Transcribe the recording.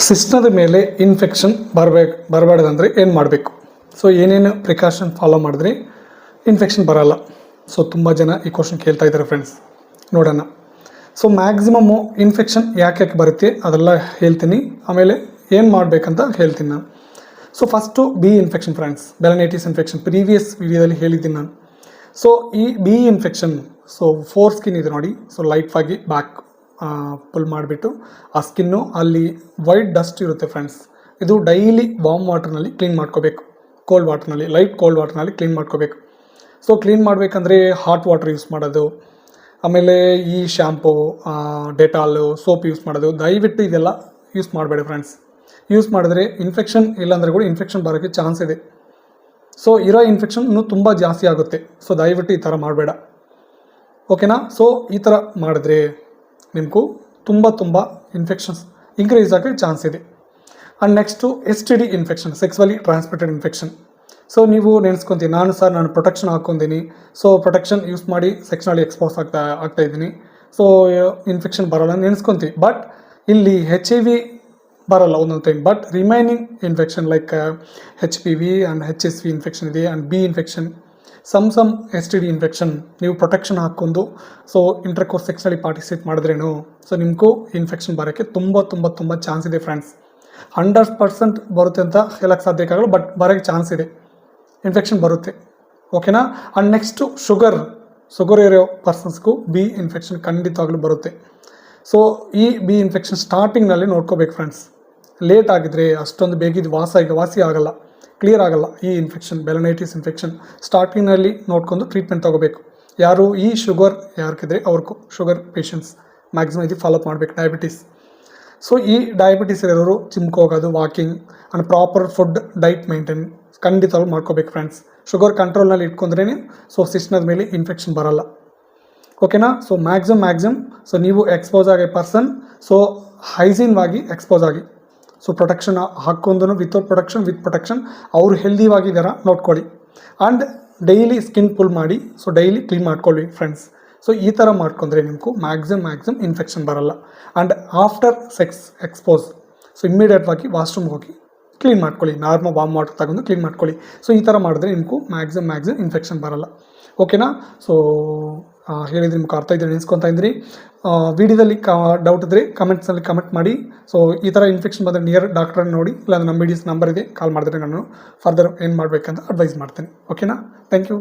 ಸಿಸ್ಟದ ಮೇಲೆ ಇನ್ಫೆಕ್ಷನ್ ಬರಬಾರ್ದಂದ್ರೆ ಏನು ಮಾಡಬೇಕು? ಸೊ ಏನೇನು ಪ್ರಿಕಾಷನ್ ಫಾಲೋ ಮಾಡಿದ್ರೆ ಇನ್ಫೆಕ್ಷನ್ ಬರಲ್ಲ? ಸೊ ತುಂಬ ಜನ ಈ ಕ್ವಶನ್ ಕೇಳ್ತಾ ಇದ್ದಾರೆ ಫ್ರೆಂಡ್ಸ್, ನೋಡೋಣ. ಸೊ ಮ್ಯಾಕ್ಸಿಮಮ್ಮು ಇನ್ಫೆಕ್ಷನ್ ಯಾಕೆ ಬರುತ್ತೆ ಅದೆಲ್ಲ ಹೇಳ್ತೀನಿ, ಆಮೇಲೆ ಏನು ಮಾಡಬೇಕಂತ ಹೇಳ್ತೀನಿ ನಾನು. So first B infection friends, ಬೆಲನೈಟಿಸ್ infection previous ವಿಡಿಯೋದಲ್ಲಿ ಹೇಳಿದ್ದೀನಿ ನಾನು. ಸೊ ಈ ಬಿ ಇನ್ಫೆಕ್ಷನ್, ಸೊ 4 ಸ್ಕಿನ್ ಇದೆ ನೋಡಿ. ಸೊ ಲೈಟಾಗಿ ಬ್ಯಾಕ್ ಪುಲ್ ಮಾಡಿಬಿಟ್ಟು ಆ ಸ್ಕಿನ್ನು ಅಲ್ಲಿ ವೈಟ್ ಡಸ್ಟ್ ಇರುತ್ತೆ ಫ್ರೆಂಡ್ಸ್. ಇದು ಡೈಲಿ ವಾರ್ಮ್ ವಾಟರ್ನಲ್ಲಿ ಕ್ಲೀನ್ ಮಾಡ್ಕೋಬೇಕು, ಕೋಲ್ಡ್ ವಾಟರ್ನಲ್ಲಿ, ಲೈಟ್ ಕೋಲ್ಡ್ ವಾಟರ್ನಲ್ಲಿ ಕ್ಲೀನ್ ಮಾಡ್ಕೋಬೇಕು. ಸೊ ಕ್ಲೀನ್ ಮಾಡಬೇಕಂದ್ರೆ ಹಾಟ್ ವಾಟರ್ ಯೂಸ್ ಮಾಡೋದು, ಆಮೇಲೆ ಈ ಶ್ಯಾಂಪು, ಡೆಟಾಲು, ಸೋಪ್ ಯೂಸ್ ಮಾಡೋದು. ದಯವಿಟ್ಟು ಇದೆಲ್ಲ ಯೂಸ್ ಮಾಡಬೇಡಿ ಫ್ರೆಂಡ್ಸ್. ಯೂಸ್ ಮಾಡಿದ್ರೆ ಇನ್ಫೆಕ್ಷನ್ ಇಲ್ಲಾಂದರೆ ಕೂಡ ಇನ್ಫೆಕ್ಷನ್ ಬರೋಕ್ಕೆ ಚಾನ್ಸ್ ಇದೆ. ಸೊ ಇರೋ ಇನ್ಫೆಕ್ಷನ್ ಇನ್ನೂ ತುಂಬ ಜಾಸ್ತಿ ಆಗುತ್ತೆ. ಸೊ ದಯವಿಟ್ಟು ಈ ಥರ ಮಾಡಬೇಡ, ಓಕೆನಾ? ಸೊ ಈ ಥರ ಮಾಡಿದ್ರೆ ನಿಮಗೂ ತುಂಬ ಇನ್ಫೆಕ್ಷನ್ಸ್ ಇನ್ಕ್ರೀಸ್ ಆಗೋಕ್ಕೆ ಚಾನ್ಸ್ ಇದೆ. And next STD infection, sexually transmitted infection. So ನೀವು ನೆನೆಸ್ಕೊತೀನಿ, ನಾನು ಪ್ರೊಟೆಕ್ಷನ್ ಹಾಕ್ಕೊಂತೀನಿ, ಸೊ ಪ್ರೊಟೆಕ್ಷನ್ ಯೂಸ್ ಮಾಡಿ ಸೆಕ್ಸ್ನಲ್ಲಿ ಎಕ್ಸ್ಪೋಸ್ ಆಗ್ತಾ ಇದ್ದೀನಿ, ಸೊ ಇನ್ಫೆಕ್ಷನ್ ಬರೋಲ್ಲ ನೆನೆಸ್ಕೊತೀವಿ. ಬಟ್ ಇಲ್ಲಿ HIV ಬರಲ್ಲ ಒಂದೊಂದು time. But remaining infection like HPV and HSV infection ಇದೆ, and B infection, some STD infection ನೀವು ಪ್ರೊಟೆಕ್ಷನ್ ಹಾಕ್ಕೊಂಡು ಸೊ ಇಂಟರ್ಕೋರ್ಸ್ ಸೆಕ್ಸ್ನಲ್ಲಿ ಪಾರ್ಟಿಸಿಪೇಟ್ ಮಾಡಿದ್ರೇನು ಸೊ ನಿಮಗೂ ಇನ್ಫೆಕ್ಷನ್ ಬರೋಕ್ಕೆ ತುಂಬ ಚಾನ್ಸ್ ಇದೆ ಫ್ರೆಂಡ್ಸ್. 100% ಬರುತ್ತೆ ಅಂತ ಹೇಳಕ್ಕೆ ಸಾಧ್ಯ ಆಗಲ್ಲ, ಬಟ್ ಬರೋಕ್ಕೆ ಚಾನ್ಸ್ ಇದೆ, ಇನ್ಫೆಕ್ಷನ್ ಬರುತ್ತೆ, ಓಕೆನಾ? ಆ್ಯಂಡ್ ನೆಕ್ಸ್ಟು ಶುಗರ್ ಇರೋ ಪರ್ಸನ್ಸ್ಗೂ B ಇನ್ಫೆಕ್ಷನ್ ಖಂಡಿತವಾಗ್ಲೂ ಬರುತ್ತೆ. ಸೊ ಈ B ಇನ್ಫೆಕ್ಷನ್ ಸ್ಟಾರ್ಟಿಂಗ್ನಲ್ಲಿ ನೋಡ್ಕೋಬೇಕು ಫ್ರೆಂಡ್ಸ್. ಲೇಟ್ ಆಗಿದ್ರೆ ಅಷ್ಟೊಂದು ಬೇಗಿದ್ದು ವಾಸಿ ಆಗಲ್ಲ, ಕ್ಲಿಯರ್ ಆಗಲ್ಲ. ಈ ಇನ್ಫೆಕ್ಷನ್, ಬೆಲನೈಟಿಸ್ ಇನ್ಫೆಕ್ಷನ್ ಸ್ಟಾರ್ಟಿಂಗ್ನಲ್ಲಿ ನೋಡ್ಕೊಂಡು ಟ್ರೀಟ್ಮೆಂಟ್ ತೊಗೋಬೇಕು. ಯಾರು ಈ ಶುಗರ್ ಯಾರಿಗಿದ್ರೆ ಅವ್ರಿಗೂ, ಶುಗರ್ ಪೇಷಂಟ್ಸ್ ಮ್ಯಾಕ್ಸಿಮಮ್ ಇದು ಫಾಲೋಅಪ್ ಮಾಡಬೇಕು. ಡಯಾಬಿಟೀಸ್, ಸೊ ಈ ಡಯಾಬಿಟೀಸ್ ಇರೋರು ಜಿಮ್ಗೆ ಹೋಗೋದು, walking and proper food diet maintain ಖಂಡಿತವಾಗ್ಲೂ ಮಾಡ್ಕೋಬೇಕು ಫ್ರೆಂಡ್ಸ್. ಶುಗರ್ ಕಂಟ್ರೋಲ್ನಲ್ಲಿ ಇಟ್ಕೊಂಡ್ರೇ ಸೊ ಸಿಸ್ಟದ ಮೇಲೆ ಇನ್ಫೆಕ್ಷನ್ ಬರಲ್ಲ, ಓಕೆನಾ? ಸೊ ಮ್ಯಾಕ್ಸಿಮಮ್ ಸೊ ನೀವು ಎಕ್ಸ್ಪೋಸ್ ಆಗೋ ಪರ್ಸನ್ ಸೊ ಹೈಜೀನ್ವಾಗಿ ಎಕ್ಸ್ಪೋಸ್ ಆಗಿ, ಸೊ ಪ್ರೊಟೆಕ್ಷನ್ ಹಾಕ್ಕೊಂಡು ವಿತೌಟ್ ಪ್ರೊಟೆಕ್ಷನ್, ವಿತ್ ಪ್ರೊಟೆಕ್ಷನ್ ಅವ್ರು ಹೆಲ್ದಿಯಾಗಿದ್ದಾರ ನೋಡ್ಕೊಳ್ಳಿ. ಆ್ಯಂಡ್ ಡೈಲಿ ಸ್ಕಿನ್ ಪುಲ್ ಮಾಡಿ, ಸೊ ಡೈಲಿ ಕ್ಲೀನ್ ಮಾಡ್ಕೊಳ್ಳಿ ಫ್ರೆಂಡ್ಸ್. ಸೊ ಈ ಥರ ಮಾಡ್ಕೊಂಡ್ರೆ ನಿಮಗೂ ಮ್ಯಾಕ್ಸಿಮಮ್ ಇನ್ಫೆಕ್ಷನ್ ಬರಲ್ಲ. And after sex expose so ಇಮ್ಮಿಡಿಯೇಟ್ವಾಗಿ ವಾಶ್ರೂಮ್ಗೆ ಹೋಗಿ ಕ್ಲೀನ್ ಮಾಡ್ಕೊಳ್ಳಿ, ನಾರ್ಮಲ್ ವಾರ್ಮ್ ವಾಟರ್ ತಗೊಂಡು ಕ್ಲೀನ್ ಮಾಡ್ಕೊಳ್ಳಿ. ಸೊ ಈ ಥರ ಮಾಡಿದ್ರೆ ನಿಮಗೂ ಮ್ಯಾಕ್ಸಿಮಮ್ ಇನ್ಫೆಕ್ಷನ್ ಬರಲ್ಲ, ಓಕೆನಾ? ಸೊ ಹೇಳಿದ್ರೆ ನಿಮ್ಗೆ ಅರ್ಥ ಇದ್ದರೆ ನೆನೆಸ್ಕೊತಾ ಇದ್ರಿ. ವಿಡಿಯೋದಲ್ಲಿ ಡೌಟ್ ಇದ್ದರೆ ಕಮೆಂಟ್ಸಲ್ಲಿ ಕಮೆಂಟ್ ಮಾಡಿ. ಸೊ ಈ ಥರ ಇನ್ಫೆಕ್ಷನ್ ಬಂದರೆ ನಿಯರ್ ಡಾಕ್ಟ್ರನ್ನ ನೋಡಿ, ಇಲ್ಲಾಂದ್ರೆ ನಮ್ಮ ನಂಬರ್ ಇದೆ, ಕಾಲ್ ಮಾಡಿದ್ರೆ ನಾನು ಫರ್ದರ್ ಏನು ಮಾಡಬೇಕಂತ ಅಡ್ವೈಸ್ ಮಾಡ್ತೀನಿ, ಓಕೆನಾ? Thank you.